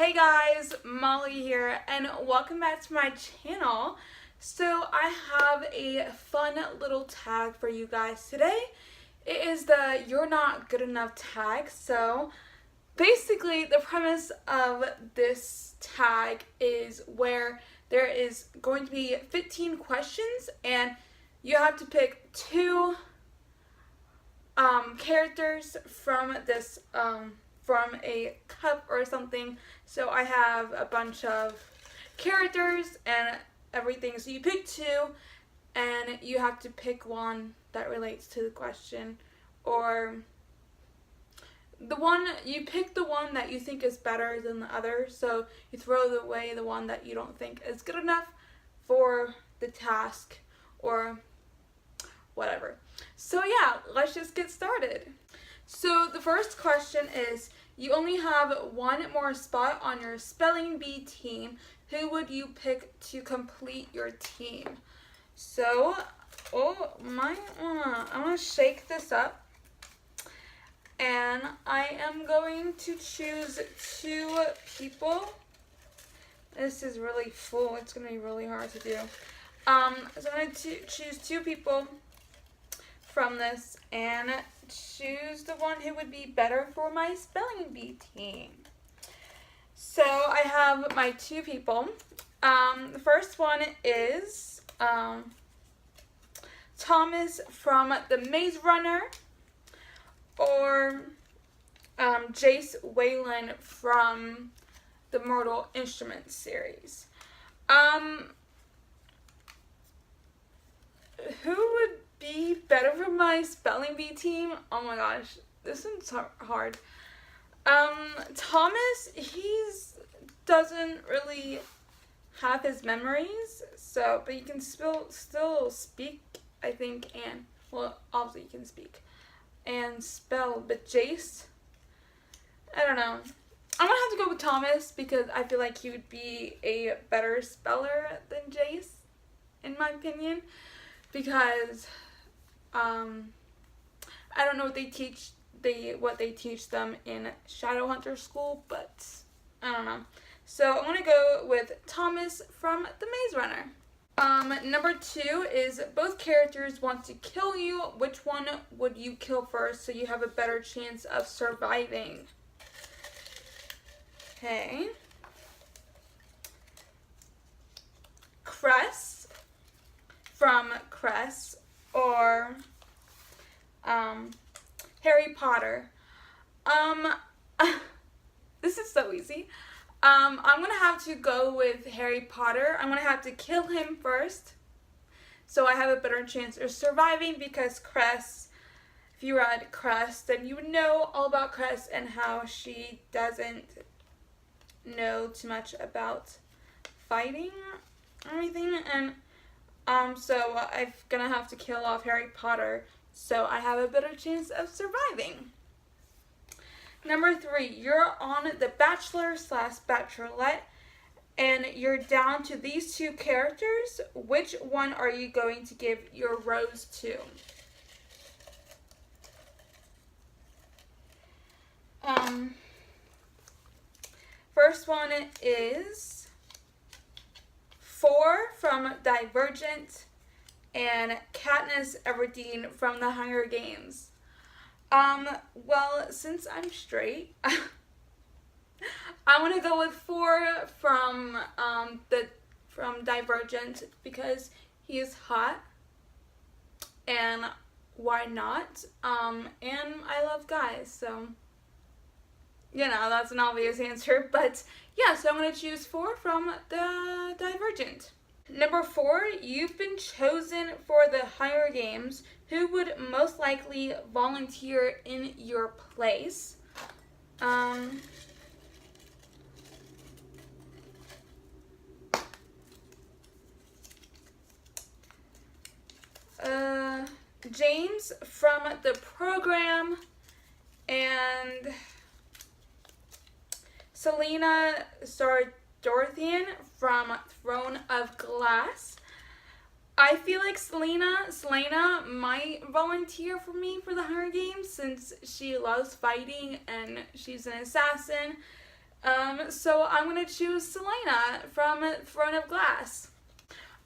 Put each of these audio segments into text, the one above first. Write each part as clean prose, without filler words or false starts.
Hey guys, Molly here, and welcome back to my channel. So I have a fun little tag for you guys today. It is the You're Not Good Enough tag. So basically the premise of this tag is where there is going to be 15 questions and you have to pick two characters from this from a cup or something. So I have a bunch of characters and everything. So you pick two and you have to pick one that relates to the question, or you pick the one that you think is better than the other. So you throw away the one that you don't think is good enough for the task or whatever. So yeah, let's just get started. So the first question is, you only have one more spot on your spelling bee team. Who would you pick to complete your team? So, I'm going to shake this up. And I am going to choose two people. This is really full. It's going to be really hard to do. So I'm going to choose two people from this and choose the one who would be better for my spelling bee team. So I have my two people. The first one is Thomas from The Maze Runner, or Jace Wayland from the Mortal Instruments series. Who would be better for my spelling bee team? Oh my gosh, this is hard. Thomas, doesn't really have his memories, but he can still speak, I think, and, well, obviously he can speak and spell, but Jace, I don't know. I'm gonna have to go with Thomas because I feel like he would be a better speller than Jace, in my opinion, because I don't know what they teach them in Shadowhunter school, but I don't know. So I'm gonna go with Thomas from The Maze Runner. Number 2 is, both characters want to kill you. Which one would you kill first so you have a better chance of surviving? Okay. Cress from Cress, or Harry Potter. This is so easy. I'm gonna have to go with Harry Potter. I'm gonna have to kill him first, so I have a better chance of surviving, because Cress, if you read Cress, then you would know all about Cress and how she doesn't know too much about fighting or anything, and so I'm gonna have to kill off Harry Potter so I have a better chance of surviving. Number 3, you're on The Bachelor/Bachelorette and you're down to these two characters. Which one are you going to give your rose to? First one is 4 from Divergent and Katniss Everdeen from The Hunger Games. Well, since I'm straight, I want to go with 4 from Divergent because he is hot, and why not? And I love guys, so that's an obvious answer. But yeah, so I'm gonna choose 4 from the Divergent. Number 4, you've been chosen for the Hunger Games. Who would most likely volunteer in your place? James from the program, and Selena Dorothean from Throne of Glass. I feel like Selena might volunteer for me for the Hunger Games since she loves fighting and she's an assassin. So I'm going to choose Selena from Throne of Glass.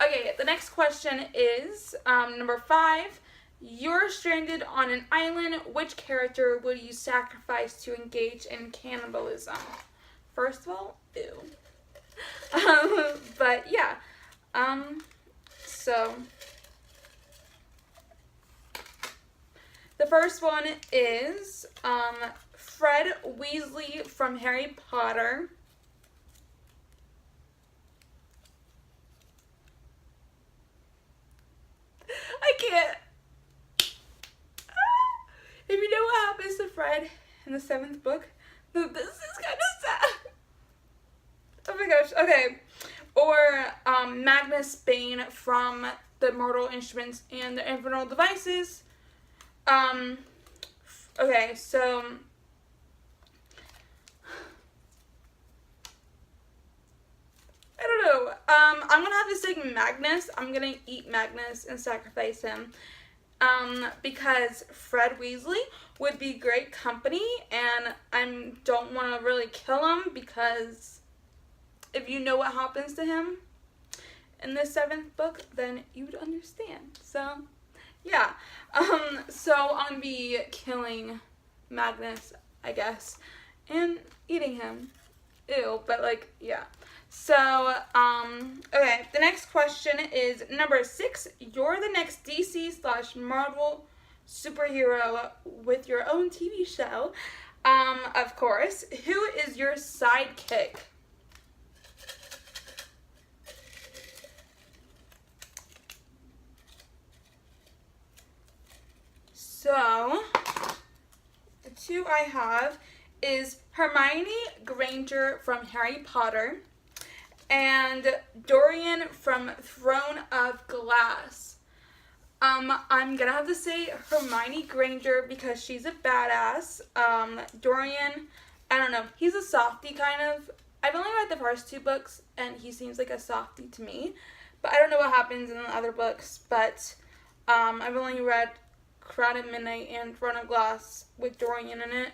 Okay, the next question is number 5. You're stranded on an island. Which character would you sacrifice to engage in cannibalism? First of all, ew. But yeah. So the first one is Fred Weasley from Harry Potter. I can't. If you know what happens to Fred in the 7th book, this is kind of sad. Oh my gosh. Okay. Or Magnus Bane from the Mortal Instruments and the Infernal Devices. Okay, so I don't know. I'm gonna have to say Magnus. I'm gonna eat Magnus and sacrifice him. Because Fred Weasley would be great company, and I don't want to really kill him, because if you know what happens to him in the 7th book, then you would understand. So, yeah. So I'm gonna be killing Magnus, I guess, and eating him. Ew, but like, yeah. So, okay, the next question is number 6. You're the next DC/Marvel superhero with your own TV show. Of course. Who is your sidekick? So, the 2 I have is Hermione Granger from Harry Potter and Dorian from Throne of Glass. I'm gonna have to say Hermione Granger because she's a badass. Dorian, I don't know, he's a softie kind of. I've only read the first 2 books and he seems like a softie to me, but I don't know what happens in the other books. But I've only read Crown at Midnight and Throne of Glass with Dorian in it,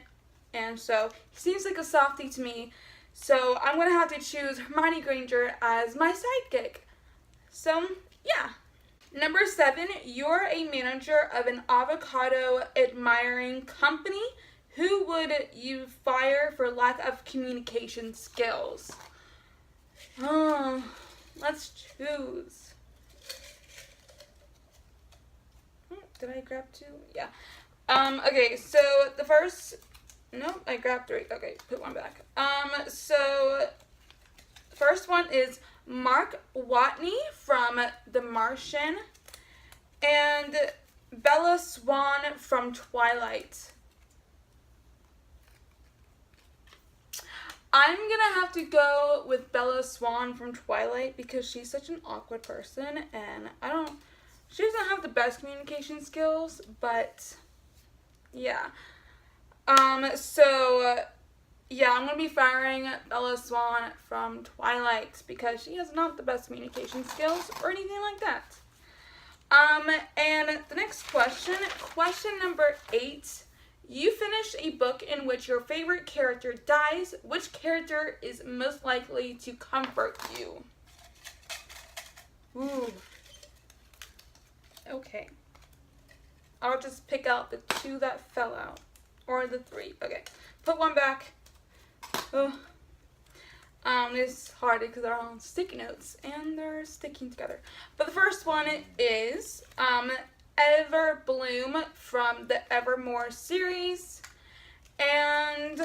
and so he seems like a softie to me. So I'm going to have to choose Hermione Granger as my sidekick. So, yeah. Number 7, you're a manager of an avocado-admiring company. Who would you fire for lack of communication skills? Oh, let's choose. Did I grab 2? Yeah. Okay, so the first... Nope, I grabbed 3. Okay, put 1 back. So the first one is Mark Watney from The Martian and Bella Swan from Twilight. I'm gonna have to go with Bella Swan from Twilight because she's such an awkward person, and she doesn't have the best communication skills, but yeah. Yeah, I'm gonna be firing Bella Swan from Twilight because she has not the best communication skills or anything like that. And the next question number 8. You finished a book in which your favorite character dies. Which character is most likely to comfort you? Ooh. Okay. I'll just pick out the 2 that fell out. Or the 3. Okay. Put 1 back. Oh. It's hard because they're all on sticky notes and they're sticking together. But the first one is Ever Bloom from the Evermore series and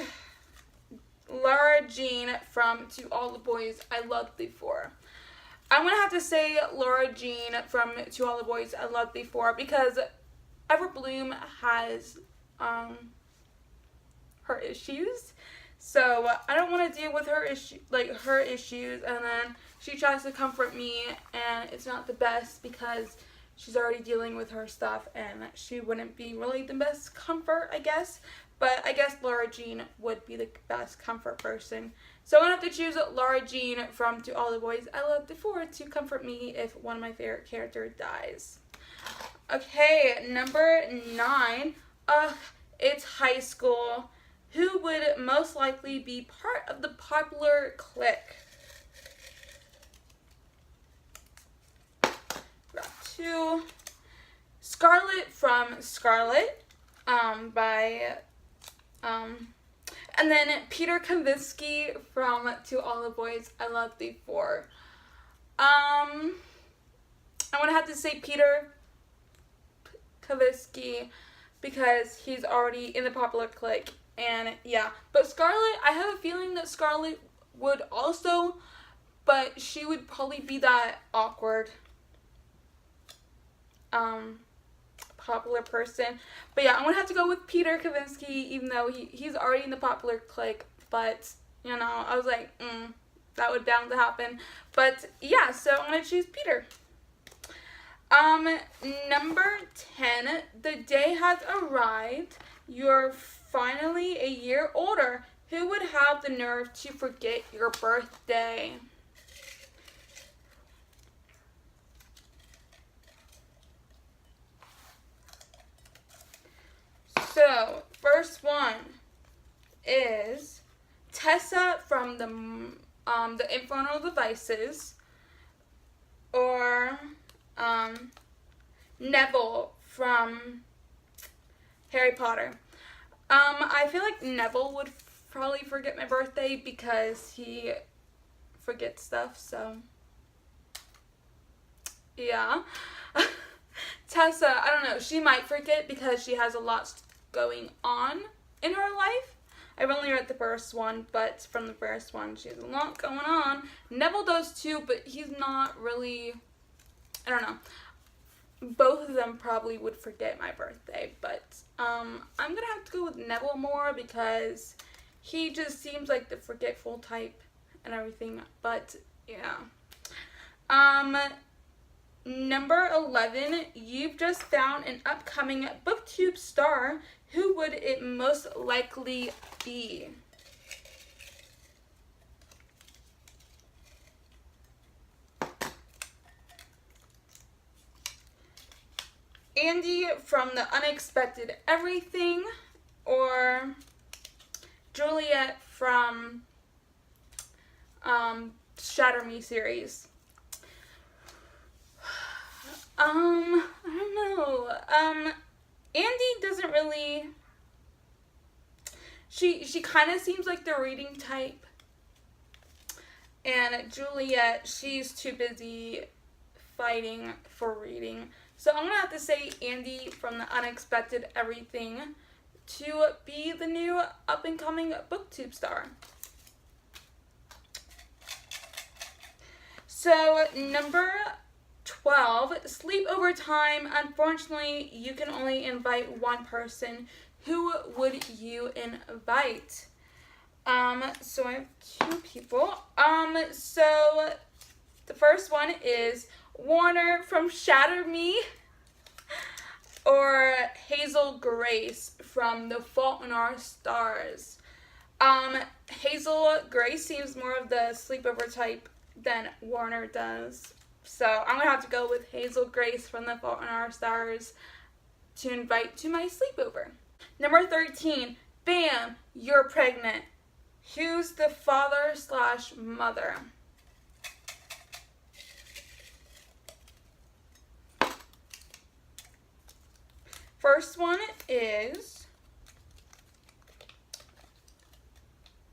Lara Jean from To All the Boys I Loved Before. I'm going to have to say Lara Jean from To All the Boys I Loved Before because Ever Bloom has her issues. So I don't want to deal with her issues, and then she tries to comfort me, and it's not the best because she's already dealing with her stuff, and she wouldn't be really the best comfort, I guess. But I guess Lara Jean would be the best comfort person. So I'm going to have to choose Lara Jean from To All the Boys I Loved Before to comfort me if one of my favorite characters dies. Okay, number 9. It's high school. who would most likely be part of the popular clique? Got 2. Scarlett from Scarlet, and then Peter Kavinsky from To All the Boys I Loved Before. I'm gonna have to say Peter Kavinsky because he's already in the popular clique, and yeah. But Scarlett, I have a feeling that Scarlett would also, but she would probably be that awkward popular person. But yeah, I'm gonna have to go with Peter Kavinsky, even though he's already in the popular clique. But you know, I was like, that would bound to happen. But yeah, so I'm gonna choose Peter. Number 10, the day has arrived. You're finally a year older. Who would have the nerve to forget your birthday? So, first one is Tessa from the Infernal Devices, or Neville from Harry Potter. I feel like Neville would probably forget my birthday because he forgets stuff, so yeah. Tessa, I don't know, she might forget because she has a lot going on in her life. I've only read the first one, but from the first one, she has a lot going on. Neville does too, but he's not really, I don't know. Both of them probably would forget my birthday, but I'm gonna have to go with Neville more because he just seems like the forgetful type and everything, but yeah. Number 11, you've just found an upcoming BookTube star. Who would it most likely be? Andy from The Unexpected Everything, or Juliet from Shatter Me series. I don't know. Andy doesn't really. She kind of seems like the reading type. And Juliet, she's too busy fighting for reading. So I'm gonna have to say Andy from The Unexpected Everything to be the new up and coming BookTube star. So number 12, sleepover time. Unfortunately, you can only invite one person. Who would you invite? So I have 2 people. So the first one is Warner from Shatter Me, or Hazel Grace from The Fault in Our Stars. Hazel Grace seems more of the sleepover type than Warner does. So I'm going to have to go with Hazel Grace from The Fault in Our Stars to invite to my sleepover. Number 13, bam, you're pregnant. Who's the father/mother? First one is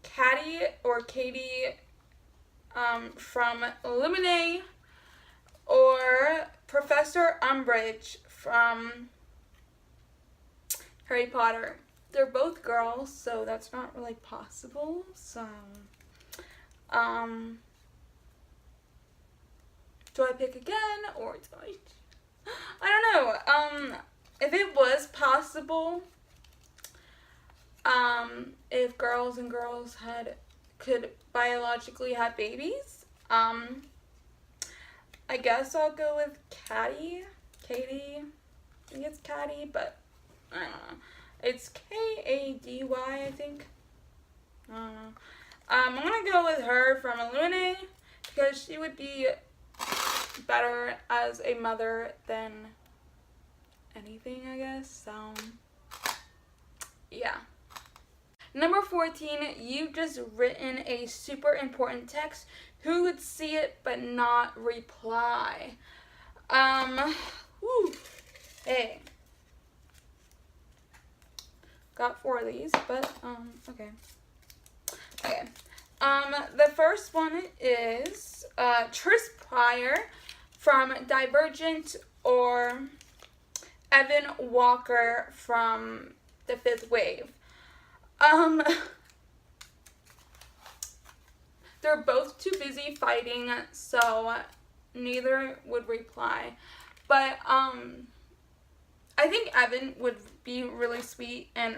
Katie from Illuminae, or Professor Umbridge from Harry Potter. They're both girls, so that's not really possible. So, do I pick again, or do I don't know. If it was possible, if girls and girls could biologically have babies, I guess I'll go with Katie. I think it's Katie, but I don't know. It's Kady, I think. I don't know. I'm gonna go with her from Illuminae because she would be better as a mother than anything, I guess. So, yeah. Number 14, you've just written a super important text. Who would see it but not reply? Hey. Got 4 of these, but, okay. Okay. The first one is, Tris Pryor from Divergent, or Evan Walker from The Fifth Wave. They're both too busy fighting, so neither would reply. But, I think Evan would be really sweet and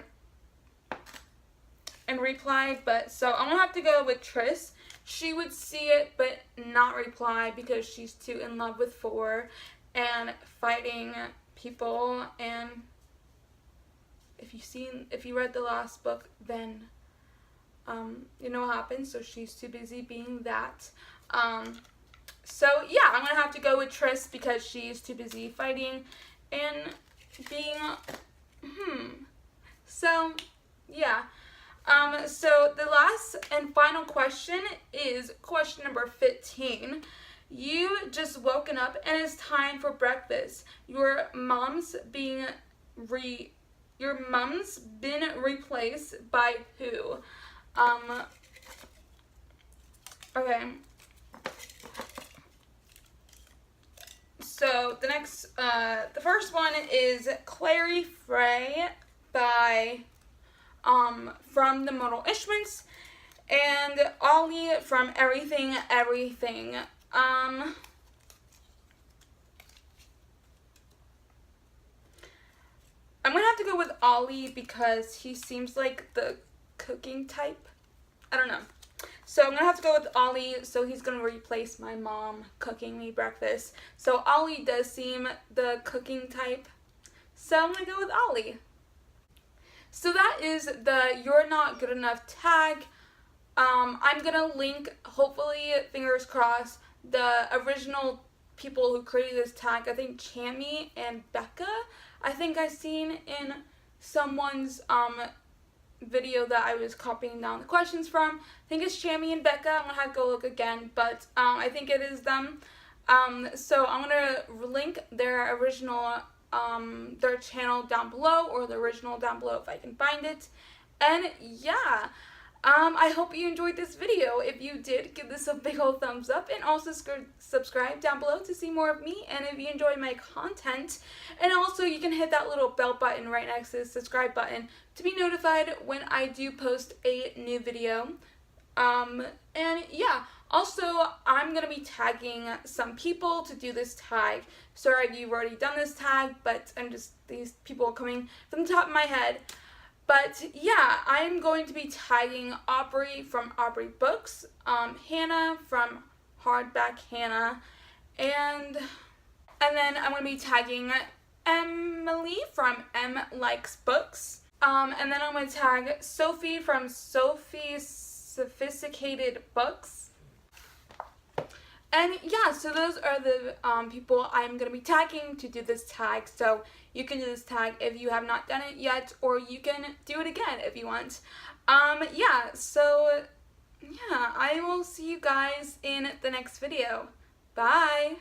reply, but so I'm gonna have to go with Tris. She would see it but not reply because she's too in love with 4 and fighting people. And if you read the last book, then you know what happens. So she's too busy being that. So yeah, I'm gonna have to go with Tris because she's too busy fighting and being so yeah. So the last and final question is question number 15. You just woken up and it's time for breakfast. Your mom's been replaced by who? Okay. So the first one is Clary Frey by from the Modal Instruments, and Ollie from Everything Everything. I'm gonna have to go with Ollie because he seems like the cooking type. I don't know. So I'm gonna have to go with Ollie, so he's gonna replace my mom cooking me breakfast. So Ollie does seem the cooking type. So I'm gonna go with Ollie. So that is the You're Not Good Enough tag. I'm gonna link, hopefully, fingers crossed, the original people who created this tag. I think Chammy and Becca, I think I seen in someone's video that I was copying down the questions from. I think it's Chammy and Becca. I'm gonna have to go look again, but I think it is them. So I'm gonna link their original their channel down below, or the original down below if I can find it. And yeah, I hope you enjoyed this video. If you did, give this a big old thumbs up, and also subscribe down below to see more of me, and if you enjoy my content. And also you can hit that little bell button right next to the subscribe button to be notified when I do post a new video. And yeah, also I'm gonna be tagging some people to do this tag. Sorry if you've already done this tag, but these people are coming from the top of my head. But yeah, I'm going to be tagging Aubrey from Aubrey Books, Hannah from Hardback Hannah, and then I'm going to be tagging Emily from M Likes Books, and then I'm going to tag Sophie from Sophie's Sophisticated Books. And yeah, so those are the people I'm going to be tagging to do this tag. So you can do this tag if you have not done it yet, or you can do it again if you want. Yeah, so yeah, I will see you guys in the next video. Bye!